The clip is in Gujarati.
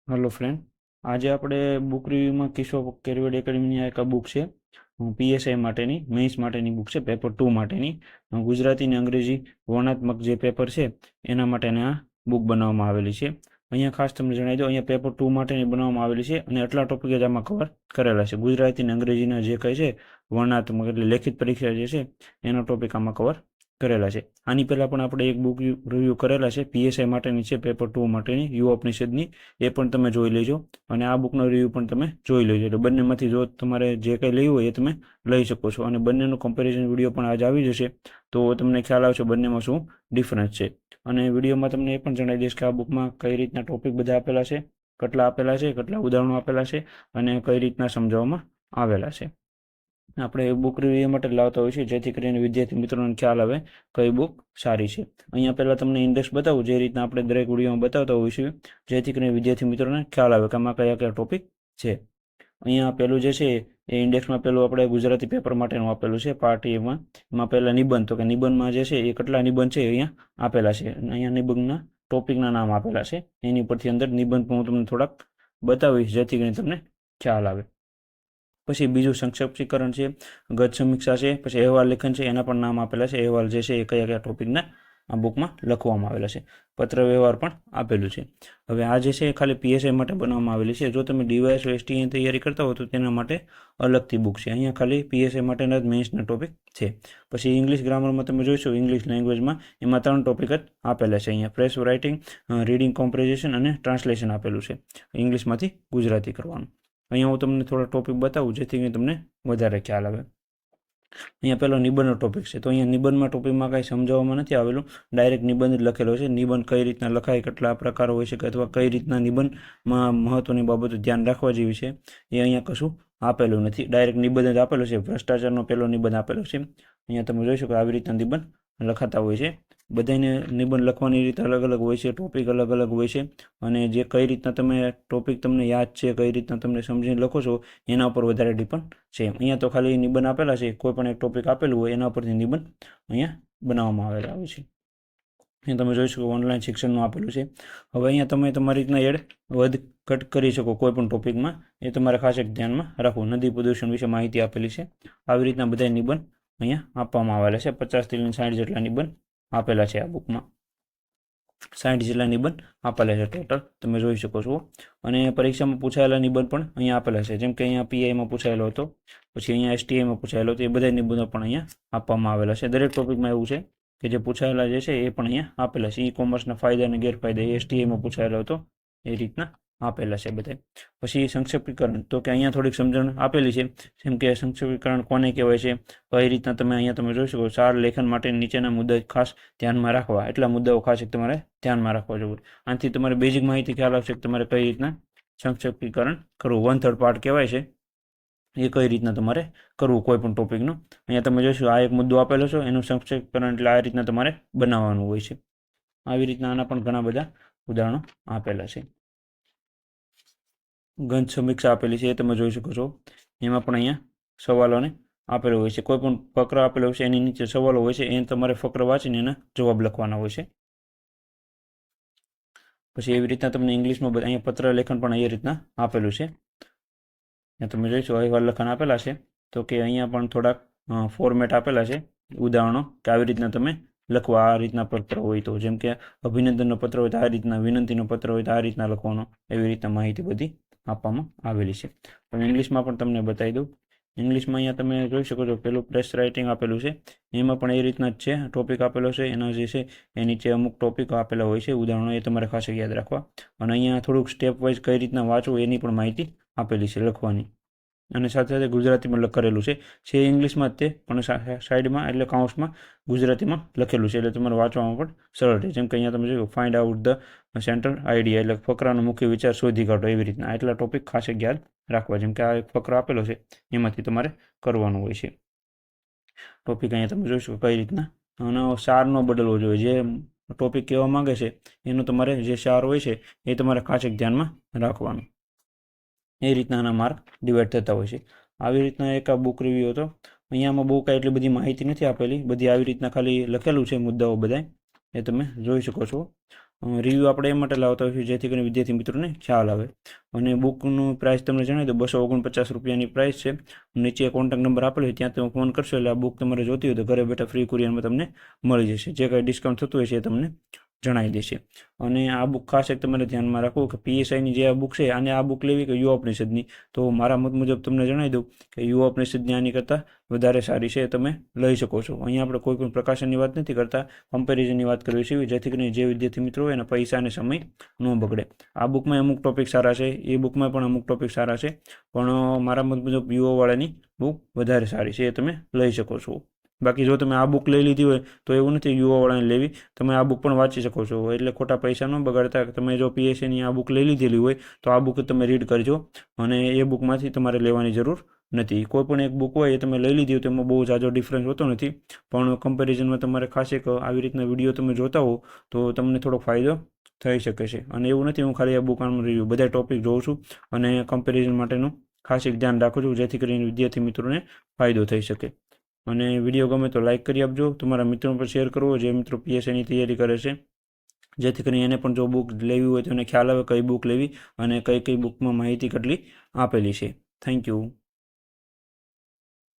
Hello friend. आज આપણે બુક રિવ્યુમાં કિશોર કેરવેડ એકેડમીની આ એક બુક છે પીએસઆઈ માટેની મેઇન્સ માટેની બુક છે પેપર 2 માટેની ગુજરાતી અને અંગ્રેજી વર્ણનાત્મક જે પેપર છે એના માટેની આ બુક બનાવવામાં આવેલી છે। અહીંયા ખાસ તમને જણાવી દઉં, અહીંયા પેપર 2 માટેની બનાવવામાં આવેલી છે અને આટલા ટોપિક જ આમાં કવર કરેલા છે। ગુજરાતી અને અંગ્રેજીના જે કંઈ છે વર્ણનાત્મક એટલે લેખિત પરીક્ષા જે છે એનો ટોપિક આમાં કવર કરેલા છે। આની પહેલાં પણ આપણે એક બુક રિવ્યૂ કરેલા છે, પીએસઆઈ માટેની છે પેપર 2 માટેની યુવા ઉપનિષદની, એ પણ તમે જોઈ લેજો અને આ બુકનો રિવ્યૂ પણ તમે જોઈ લેજો। એટલે બંનેમાંથી જો તમારે જે કંઈ લેવું હોય એ તમે લઈ શકો છો અને બંનેનું કમ્પેરિઝન વિડીયો પણ આજ આવી જશે, તો તમને ખ્યાલ આવશે બંનેમાં શું ડિફરન્સ છે। અને વિડીયોમાં તમને એ પણ જણાવી દઈશ કે આ બુકમાં કઈ રીતના ટોપિક બધા આપેલા છે, કેટલા આપેલા છે, કેટલા ઉદાહરણો આપેલા છે અને કઈ રીતના સમજાવવામાં આવેલા છે। આપણે બુક રિવ્યુ માટે લાવતા હોય છે જેથી કરીને વિદ્યાર્થી મિત્રોને ખ્યાલ આવે કઈ બુક સારી છે। અહીંયા પહેલાં તમને ઇન્ડેક્સ બતાવું, જે રીતના આપણે દરેક વિડીયોમાં બતાવતા હોઈશું, જેથી કરીને વિદ્યાર્થી મિત્રોને ખ્યાલ આવે કે આમાં કયા કયા ટોપિક છે। અહીંયા પેલું જે છે એ ઇન્ડેક્સમાં પેલું આપણે ગુજરાતી પેપર માટેનું આપેલું છે પાર્ટ એમાં। એમાં પહેલાં નિબંધ, તો કે નિબંધમાં જે છે એ કેટલા નિબંધ છે અહીંયા આપેલા છે અને અહીંયા નિબંધના ટોપિકના નામ આપેલા છે। એની પરથી અંદર નિબંધ પણ હું તમને થોડાક બતાવીશ જેથી કરીને તમને ખ્યાલ આવે। પછી બીજું સંક્ષિપ્તીકરણ છે, ગત સમીક્ષા છે, પછી અહેવાલ લેખન છે, એના પણ નામ આપેલા છે। અહેવાલ જે છે એ કયા કયા ટોપિકના આ બુકમાં લખવામાં આવેલા છે। પત્ર વ્યવહાર પણ આપેલું છે। હવે આ જે છે એ ખાલી પીએસઆઈ માટે બનાવવામાં આવેલી છે। જો તમે ડીવાયએસ એસટીની તૈયારી કરતા હો તો તેના માટે અલગથી બુક છે। અહીંયા ખાલી પીએસઆઈ માટેના જ મેઇન્સના ટોપિક છે। પછી ઇંગ્લિશ ગ્રામરમાં તમે જોઈશો, ઇંગ્લિશ લેંગ્વેજમાં એમાં 3 ટોપિક જ આપેલા છે। અહીંયા ફ્રેશ રાઇટિંગ, રીડિંગ કોમ્પ્રિહેન્શન અને ટ્રાન્સલેશન આપેલું છે, ઇંગ્લિશમાંથી ગુજરાતી કરવાનું। અહીંયા હું તમને થોડા ટોપિક બતાવું જેથી કરીને તમને વધારે ખ્યાલ આવે। અહીંયા પહેલો નિબંધનો ટોપિક છે, તો અહીંયા નિબંધમાં ટોપિકમાં કાંઈ સમજાવવામાં નથી આવેલું, ડાયરેક્ટ નિબંધ જ લખેલો છે। નિબંધ કઈ રીતના લખાય, કેટલા પ્રકાર હોય છે, અથવા કઈ રીતના નિબંધમાં મહત્વની બાબતો ધ્યાન રાખવા જેવી છે એ અહીંયા કશું આપેલું નથી, ડાયરેક્ટ નિબંધ જ આપેલો છે। ભ્રષ્ટાચારનો પહેલો નિબંધ આપેલો છે। અહીંયા તમે જોઈ શકો આવી રીતના નિબંધ લખાતા હોય છે। બધાને નિબંધ લખવાની રીત અલગ અલગ હોય છે, ટોપિક અલગ અલગ હોય છે અને જે કઈ રીતના તમે ટોપિક તમને યાદ છે, કઈ રીતના તમને સમજીને લખો છો એના ઉપર વધારે ડિપેન્ડ છે। અહીંયા તો ખાલી નિબંધ આપેલા છે, કોઈ પણ એક ટોપિક આપેલું હોય એના ઉપરથી નિબંધ અહીંયા બનાવવામાં આવેલા હોય છે। અહીંયા તમે જોઈ શકો ઓનલાઈન શિક્ષણનું આપેલું છે। હવે અહીંયા તમે તમારી રીતના એડ વધ ઘટ કરી શકો કોઈ પણ ટોપિકમાં, એ તમારે ખાસ એક ધ્યાનમાં રાખવું। નદી પ્રદૂષણ વિશે માહિતી આપેલી છે। આવી રીતના બધા નિબંધ અહીંયા આપવામાં આવેલા છે। 50 થી 60 જેટલા નિબંધ આપેલા છે આ બુકમાં, 60 જેટલા નિબંધ આપેલા છે ટોટલ, તમે જોઈ શકો છો। અને પરીક્ષામાં પૂછાયેલા નિબંધ પણ અહીંયા આપેલા છે, જેમ કે અહીંયા પીઆઈમાં પૂછાયેલો હતો, પછી અહીંયા એસટીઆઈમાં પૂછાયેલો હતો, એ બધા નિબંધો પણ અહીંયા આપવામાં આવેલા છે। દરેક ટોપિકમાં એવું છે કે જે પૂછાયેલા જે છે એ પણ અહીંયા આપેલા છે। ઈ કોમર્સના ફાયદા અને ગેરફાયદા એ એસટીઆઈમાં પૂછાયેલો હતો, એ રીતના આપેલા છે બધા। પછી સંક્ષિપ્તીકરણ, તો કે અહીંયા થોડીક સમજણ આપેલી છે, જેમ કે સંક્ષિપ્તીકરણ કોને કહેવાય છે, કઈ રીતના તમે અહીંયા તમે જોઈ શકો, સાર લેખન માટે નીચેના મુદ્દા ખાસ ધ્યાનમાં રાખવા, એટલા મુદ્દાઓ ખાસ તમારે ધ્યાનમાં રાખવા જોઈએ। આનાથી તમારે બેઝિક માહિતી ખ્યાલ આવશે કે તમારે કઈ રીતના સંક્ષિપ્તીકરણ કરવું, 1/3 પાર્ટ કહેવાય છે, એ કઈ રીતના તમારે કરવું કોઈ પણ ટોપિકનું। અહીંયા તમે જોઈશું આ એક મુદ્દો આપેલો છે, એનું સંક્ષિપ્તીકરણ એટલે આ રીતના તમારે બનાવવાનું હોય છે। આવી રીતના આના પણ ઘણા બધા ઉદાહરણો આપેલા છે। ગંધ સમીક્ષા આપેલી છે, એ તમે જોઈ શકો છો। એમાં પણ અહીંયા સવાલોને આપેલો હોય છે, કોઈ પણ ફકરો આપેલો હોય છે એની નીચે સવાલો હોય છે, એને તમારે ફકરો વાંચીને એના જવાબ લખવાના હોય છે। પછી એવી રીતના તમને ઇંગ્લિશમાં અહીંયા પત્ર લેખન પણ એ રીતના આપેલું છે। તમે જોઈશો અહેવાલ લખન આપેલા છે, તો કે અહીંયા પણ થોડાક ફોર્મેટ આપેલા છે, ઉદાહરણો કે આવી રીતના તમે લખવા, આ રીતના પત્ર હોય તો, જેમ કે અભિનંદનનો પત્ર હોય તો આ રીતના, વિનંતીનો પત્ર હોય તો આ રીતના લખવાનો, એવી રીતના માહિતી બધી આપવામાં આવેલી છે। પણ ઇંગ્લિશમાં પણ તમને બતાવી દઉં, ઇંગ્લિશમાં અહીંયા તમે જોઈ શકો છો પેલું પ્રેસ રાઇટિંગ આપેલું છે, એમાં પણ એ રીતના જ છે, ટોપિક આપેલો છે, એના જે છે એ નીચે અમુક ટોપિક આપેલા હોય છે, ઉદાહરણો, એ તમારે ખાસ યાદ રાખવા। અને અહીંયા થોડુંક સ્ટેપ વાઇઝ કઈ રીતના વાંચવું એની પણ માહિતી આપેલી છે લખવાની, અને સાથે સાથે ગુજરાતીમાં કરેલું છે ઇંગ્લિશમાં જ તે, પણ સાઈડમાં એટલે કાઉન્સમાં ગુજરાતીમાં લખેલું છે, એટલે તમારે વાંચવામાં પણ સરળ રહે। જેમ કે અહીંયા તમે જોયું find out the central idea, એટલે ફકરાનો મુખ્ય વિચાર શોધી કાઢો, એવી રીતના એટલા ટોપિક ખાસ યાદ રાખવા। જેમ કે આ એક ફકરો આપેલો છે એમાંથી તમારે કરવાનું હોય છે ટોપિક। અહીંયા તમે જોઈ શકો કઈ રીતના, અને સાર ન બદલવો જોઈએ, જે ટોપિક કહેવા માંગે છે એનું તમારે જે સાર હોય છે એ તમારે ખાસ ધ્યાનમાં રાખવાનું, એ રીતના આના માર્ક ડિવાઈડ થતા હોય છે। આવી રીતના એક આ બુક રિવ્યૂ હતો। અહીંયામાં બહુ કાંઈ એટલી બધી માહિતી નથી આપેલી, બધી આવી રીતના ખાલી લખેલું છે મુદ્દાઓ બધા, એ તમે જોઈ શકો છો। રિવ્યૂ આપણે એ માટે લાવતા હોઈએ છીએ જેથી કરીને વિદ્યાર્થી મિત્રોને ખ્યાલ આવે. અને બુકનું પ્રાઇસ તમને જણાવી દો, 249 રૂપિયાની પ્રાઇસ છે. નીચે કોન્ટેક્ટ નંબર આપેલો હોય ત્યાં તમે ફોન કરશો એટલે આ બુક તમારે જોતી હોય તો ઘરે બેઠા ફ્રી કુરિયરમાં તમને મળી જશે. જે કાંઈ ડિસ્કાઉન્ટ થતું હોય છે એ તમને જણાવી દેશે. અને આ બુક ખાસ એક તમારે ધ્યાનમાં રાખવું કે પીએસઆઈની જે આ બુક છે આને આ બુક લેવી કે યુવાપનિષદની, તો મારા મત મુજબ તમને જણાવી દઉં કે યુવાપનિષદની આની કરતાં વધારે સારી છે, તમે લઈ શકો છો. અહીંયા આપણે કોઈ પણ પ્રકાશનની વાત નથી કરતા, કમ્પેરિઝનની વાત કરવી છે, જેથી કરીને જે વિદ્યાર્થી મિત્રો હોય એના પૈસા અને સમય ન બગડે. આ બુકમાં અમુક ટોપિક સારા છે, એ બુકમાં પણ અમુક ટોપિક સારા છે, પણ મારા મત મુજબ યુવાવાળાની બુક વધારે સારી છે, એ તમે લઈ શકો છો. બાકી જો તમે આ બુક લઈ લીધી હોય તો એવું નથી યુવાવાળાને લેવી, તમે આ બુક પણ વાંચી શકો છો. એટલે ખોટા પૈસા ન બગાડતા. તમે જો પીએસસીની આ બુક લઈ લીધેલી હોય તો આ બુક તમે રીડ કરજો, અને એ બુકમાંથી તમારે લેવાની જરૂર નથી. કોઈ પણ એક બુક હોય એ તમે લઈ લીધી હોય તો એમાં બહુ જાજો ડિફરન્સ હોતો નથી, પણ કમ્પેરિઝનમાં તમારે ખાસ એક આવી રીતના વિડીયો તમે જોતા હો તો તમને થોડો ફાયદો થઈ શકે છે. અને એવું નથી હું ખાલી આ બુક આનું રિવ્યૂ બધા ટોપિક જોઉં છું અને કમ્પેરિઝન માટેનું ખાસ એક ધ્યાન રાખું છું, જેથી કરીને વિદ્યાર્થી મિત્રોને ફાયદો થઈ શકે. અને વિડીયો ગમે તો લાઇક કરી આપજો, તમારા મિત્રો પર શેર કરવો, જે મિત્રો પીએસઆઈની તૈયારી કરે છે, જેથી કરીને એને પણ જો બુક લેવી હોય તો એને ખ્યાલ આવે કઈ બુક લેવી અને કઈ કઈ બુકમાં માહિતી કેટલી આપેલી છે. Thank you.